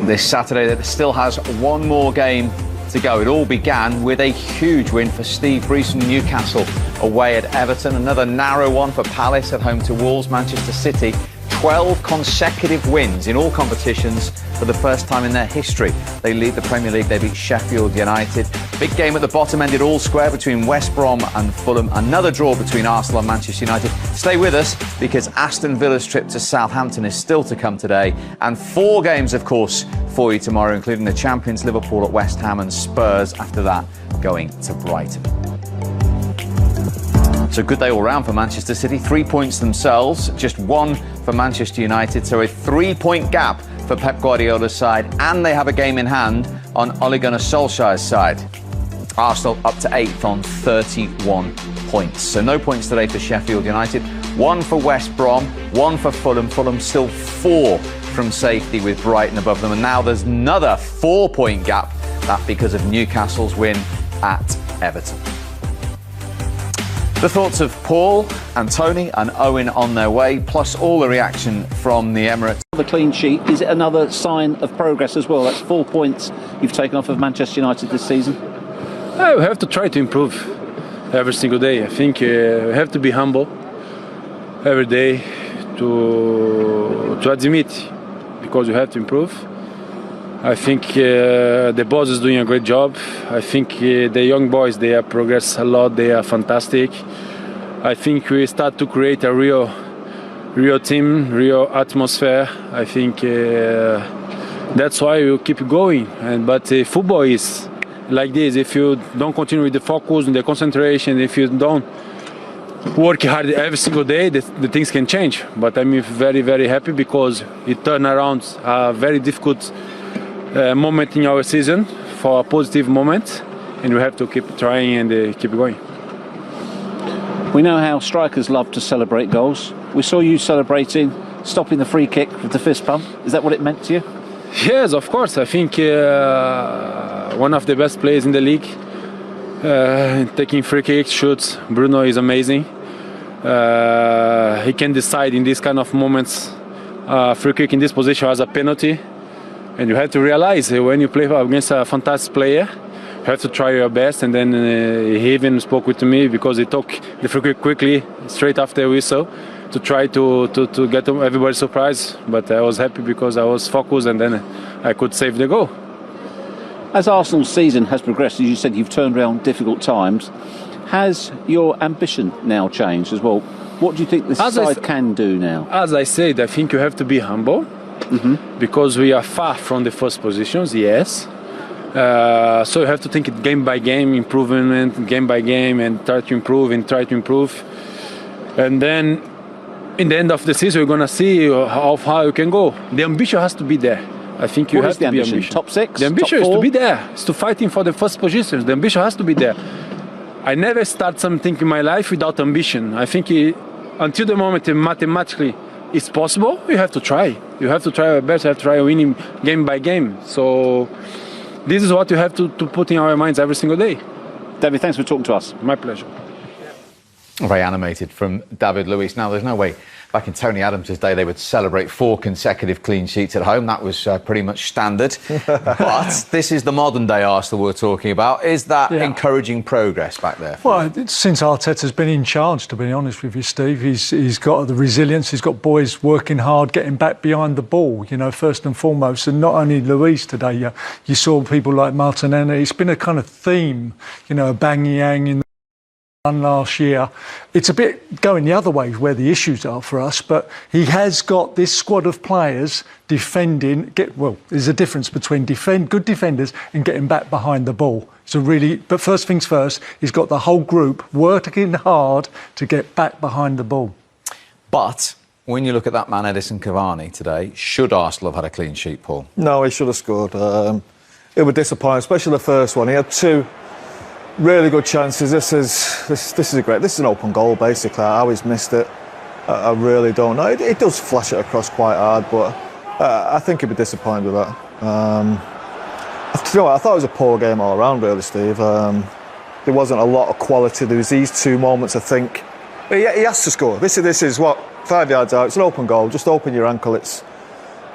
this Saturday that still has one more game to go. It all began with a huge win for Steve Bruce from Newcastle away at Everton. Another narrow one for Palace at home to Wolves. Manchester City, 12 consecutive wins in all competitions for the first time in their history. They lead the Premier League. They beat Sheffield United. Big game at the bottom ended all square between West Brom and Fulham. Another draw between Arsenal and Manchester United. Stay with us because Aston Villa's trip to Southampton is still to come today. And 4 games, of course, for you tomorrow, including the champions Liverpool at West Ham and Spurs after that going to Brighton. So good day all round for Manchester City. 3 points themselves, just 1 for Manchester United. So a 3-point gap for Pep Guardiola's side, and they have a game in hand on Ole Gunnar Solskjaer's side. Arsenal up to 8th on 31 points. So no points today for Sheffield United. 1 for West Brom, 1 for Fulham. Fulham still 4 from safety with Brighton above them. And now there's another 4-point gap. That because of Newcastle's win at Everton. The thoughts of Paul and Tony and Owen on their way, plus all the reaction from the Emirates. The clean sheet, is it another sign of progress as well? That's 4 points you've taken off of Manchester United this season. We have to try to improve every single day. I think we have to be humble every day to admit, because you have to improve. I think the boss is doing a great job. I think the young boys, they have progressed a lot. They are fantastic. I think we start to create a real team, real atmosphere. I think that's why we'll keep going. But football is like this. If you don't continue with the focus and the concentration, if you don't work hard every single day, the things can change. But I'm very, very happy because it turned around a very difficult moment in our season for a positive moment, and we have to keep trying and keep going. We know how strikers love to celebrate goals. We saw you celebrating, stopping the free kick with the fist pump. Is that what it meant to you? Yes, of course. I think one of the best players in the league, taking free kicks, shoots. Bruno is amazing. He can decide in these kind of moments. Free kick in this position as a penalty. And you have to realize when you play against a fantastic player, you have to try your best. And then he even spoke with me because he took the free kick quickly, straight after the whistle, to try to get everybody surprised. But I was happy because I was focused and then I could save the goal. As Arsenal's season has progressed, as you said, you've turned around difficult times. Has your ambition now changed as well? What do you think this side can do now? As I said, I think you have to be humble. Because we are far from the first positions, yes. So you have to think it game by game, improvement, game by game, and try to improve. And then in the end of the season, we're going to see how far you can go. The ambition has to be there. I think you have to be ambitious. Top 6? The ambition is to be there. It's to fighting for the first positions. The ambition has to be there. I never start something in my life without ambition. I think until the moment mathematically it's possible, you have to try. You have to try your best. You have to try winning game by game. So this is what you have to put in our minds every single day. David, thanks for talking to us. My pleasure. Very animated from David Luiz. Now, there's no way back in Tony Adams' day they would celebrate 4 consecutive clean sheets at home. That was pretty much standard. But this is the modern day Arsenal we're talking about. Is that encouraging progress back there? Well, since Arteta's been in charge, to be honest with you, Steve, he's got the resilience. He's got boys working hard, getting back behind the ball, you know, first and foremost. And not only Luiz today, you saw people like Martinelli. It's been a kind of theme, you know, bang yang in last year. It's a bit going the other way where the issues are for us, but he has got this squad of players defending. There's a difference between good defenders and getting back behind the ball. But first things first, he's got the whole group working hard to get back behind the ball. But when you look at that man, Edison Cavani, today, should Arsenal have had a clean sheet, Paul? No, he should have scored. It was disappointing, especially the first one. He had 2 really good chances. This is an open goal basically. How he's missed it, I really don't know. It does flash it across quite hard, but I think he'd be disappointed with that. I thought it was a poor game all around, really, Steve. There wasn't a lot of quality. There was these 2 moments, I think. But he has to score. This is what, 5 yards out. It's an open goal. Just open your ankle. It's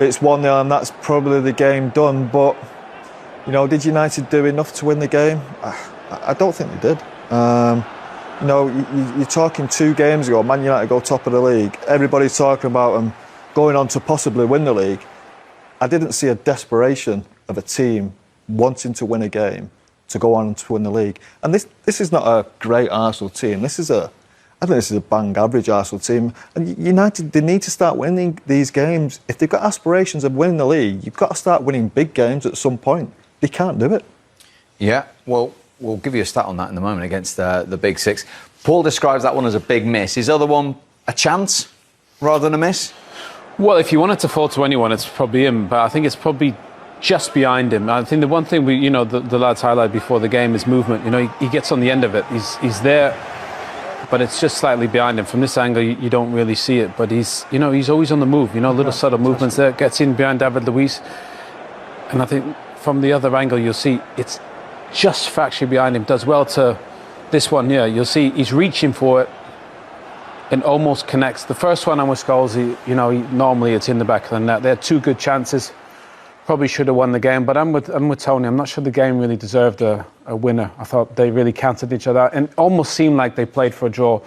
it's 1-0 and that's probably the game done. But, you know, did United do enough to win the game? I don't think they did. You know, you're talking 2 games ago, Man United go top of the league. Everybody's talking about them going on to possibly win the league. I didn't see a desperation of a team wanting to win a game to go on to win the league. And this is not a great Arsenal team. I think this is a bang average Arsenal team. And United, they need to start winning these games. If they've got aspirations of winning the league, you've got to start winning big games at some point. They can't do it. Yeah, well, we'll give you a stat on that in a moment against the Big Six. Paul describes that one as a big miss. Is the other one a chance rather than a miss? Well, if you wanted to fall to anyone, it's probably him. But I think it's probably just behind him. I think the one thing the lads highlight before the game is movement. You know, he gets on the end of it. He's there, but it's just slightly behind him. From this angle, you don't really see it. But he's always on the move. You know, little subtle movements there. Gets in behind David Luiz, and I think from the other angle, you'll see it's just factually behind him. Does well to this one here. You'll see he's reaching for it and almost connects. The first one, with Scholes, normally it's in the back of the net. They had 2 good chances. Probably should have won the game, but I'm with Tony. I'm not sure the game really deserved a winner. I thought they really counted each other and almost seemed like they played for a draw,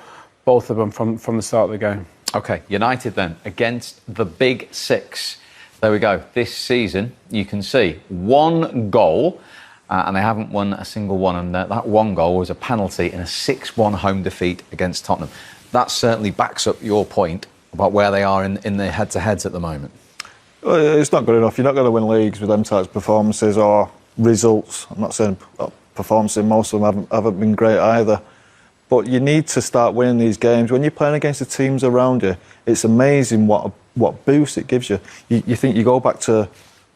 both of them, from the start of the game. OK, United then, against the Big Six. There we go. This season, you can see 1 goal, and they haven't won a single one. And that 1 goal was a penalty in a 6-1 home defeat against Tottenham. That certainly backs up your point about where they are in the head-to-heads at the moment. It's not good enough. You're not going to win leagues with them types of performances or results. I'm not saying performances, most of them haven't been great either. But you need to start winning these games. When you're playing against the teams around you, it's amazing what boost it gives you. You think you go back to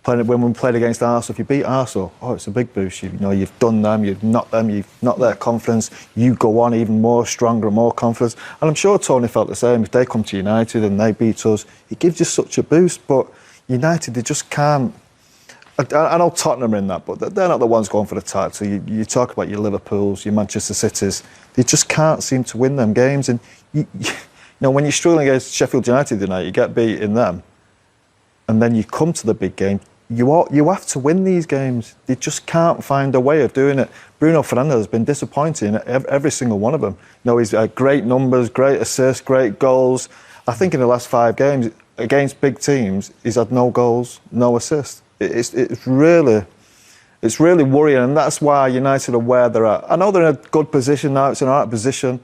when we played against Arsenal. If you beat Arsenal, it's a big boost. You've done them, you've knocked their confidence. You go on even more stronger and more confidence. And I'm sure Tony felt the same. If they come to United and they beat us, it gives you such a boost. But United, they just can't. I know Tottenham are in that, but they're not the ones going for the title. You talk about your Liverpools, your Manchester Cities. They just can't seem to win them games. And when you're struggling against Sheffield United tonight, you get beat in them, and then you come to the big game. You have to win these games. They just can't find a way of doing it. Bruno Fernandes has been disappointing at every single one of them. He's had great numbers, great assists, great goals. I think in the last 5 games against big teams, he's had no goals, no assists. It's really worrying, and that's why United are where they're at. I know they're in a good position now. It's an alright position,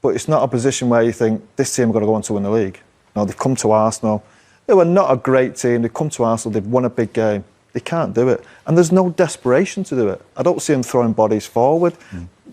but it's not a position where you think this team are going to go on to win the league. They've come to Arsenal. They were not a great team. They've come to Arsenal. They've won a big game. They can't do it, and there's no desperation to do it. I don't see them throwing bodies forward.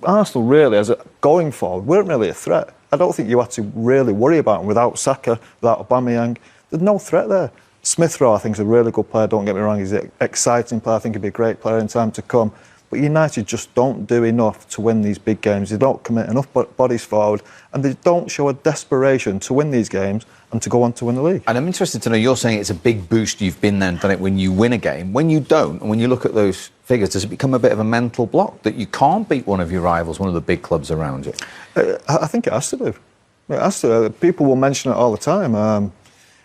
Arsenal really, going forward, weren't really a threat. I don't think you had to really worry about them without Saka, without Aubameyang. There's no threat there. Smith Rowe, I think, is a really good player, don't get me wrong. He's an exciting player. I think he'll be a great player in time to come. But United just don't do enough to win these big games. They don't commit enough bodies forward, and they don't show a desperation to win these games and to go on to win the league. And I'm interested to know, you're saying it's a big boost, you've been there and done it when you win a game. When you don't, and when you look at those figures, does it become a bit of a mental block that you can't beat one of your rivals, one of the big clubs around you? I think it has to do. It has to. People will mention it all the time.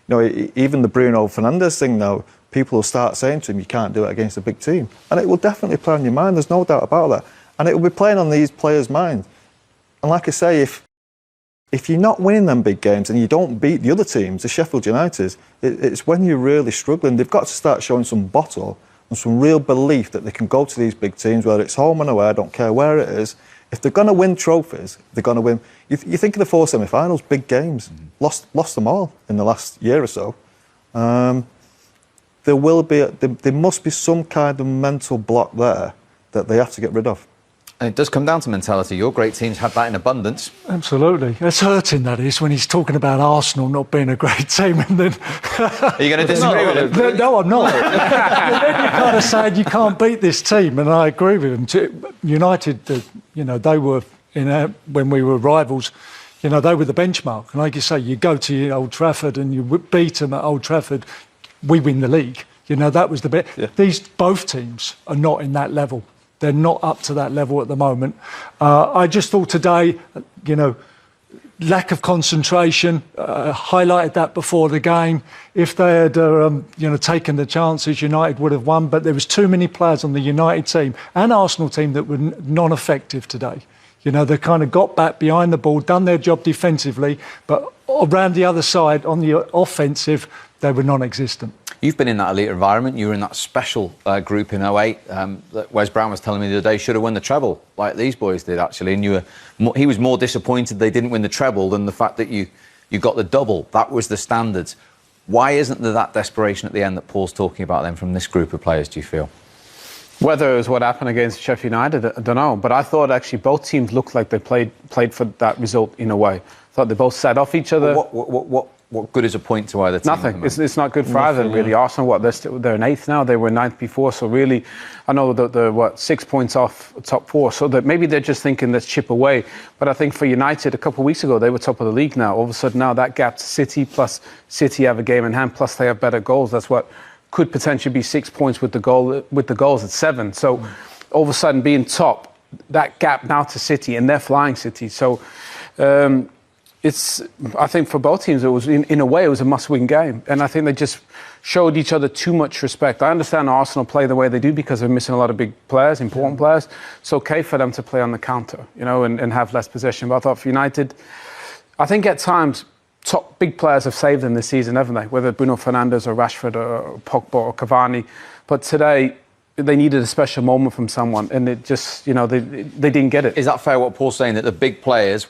Even the Bruno Fernandes thing now, people will start saying to him, you can't do it against a big team. And it will definitely play on your mind, there's no doubt about that. And it will be playing on these players' minds. And like I say, if you're not winning them big games and you don't beat the other teams, the Sheffield United, it's when you're really struggling. They've got to start showing some bottle and some real belief that they can go to these big teams, whether it's home and away, I don't care where it is. If they're going to win trophies, they're going to win. You think of the 4 semi-finals, big games, lost them all in the last year or so. There must be some kind of mental block there that they have to get rid of. And it does come down to mentality. Your great teams have that in abundance. Absolutely. It's hurting, that is, when he's talking about Arsenal not being a great team, and then... Are you going to disagree with him? No, I'm not. And then you're kind of saying you can't beat this team, and I agree with him. United, they were, when we were rivals, they were the benchmark. And like you say, you go to Old Trafford and you beat them at Old Trafford, we win the league. That was the bit. Yeah. Both teams are not in that level. They're not up to that level at the moment. I just thought today, lack of concentration, highlighted that before the game. If they had taken the chances, United would have won, but there was too many players on the United team and Arsenal team that were non-effective today. You know, they kind of got back behind the ball, done their job defensively, but around the other side, on the offensive, they were non-existent. You've been in that elite environment. You were in that special group in 08 that Wes Brown was telling me the other day should have won the treble, like these boys did, actually. And he was more disappointed they didn't win the treble than the fact that you got the double. That was the standards. Why isn't there that desperation at the end that Paul's talking about then from this group of players, do you feel? Whether it was what happened against Sheffield United, I don't know. But I thought actually both teams looked like they played for that result in a way. I thought they both set off each other. What good is a point to either team? Nothing. It's not good for either, really. Arsenal, they're in 8th now. They were 9th before. So really, I know that they're 6 points off top 4. So that maybe they're just thinking let's chip away. But I think for United, a couple of weeks ago, they were top of the league now. All of a sudden now that gap to City, plus City have a game in hand, plus they have better goals. That's what could potentially be 6 points with the goals at 7. So all of a sudden being top, that gap now to City, and they're flying City. So I think for both teams, it was in a way it was a must-win game, and I think they just showed each other too much respect. I understand Arsenal play the way they do because they're missing a lot of big players, important players. It's okay for them to play on the counter, and have less possession. But I thought for United, I think at times top big players have saved them this season, haven't they? Whether Bruno Fernandes or Rashford or Pogba or Cavani. But today, they needed a special moment from someone, and it just, they didn't get it. Is that fair what Paul's saying, that the big players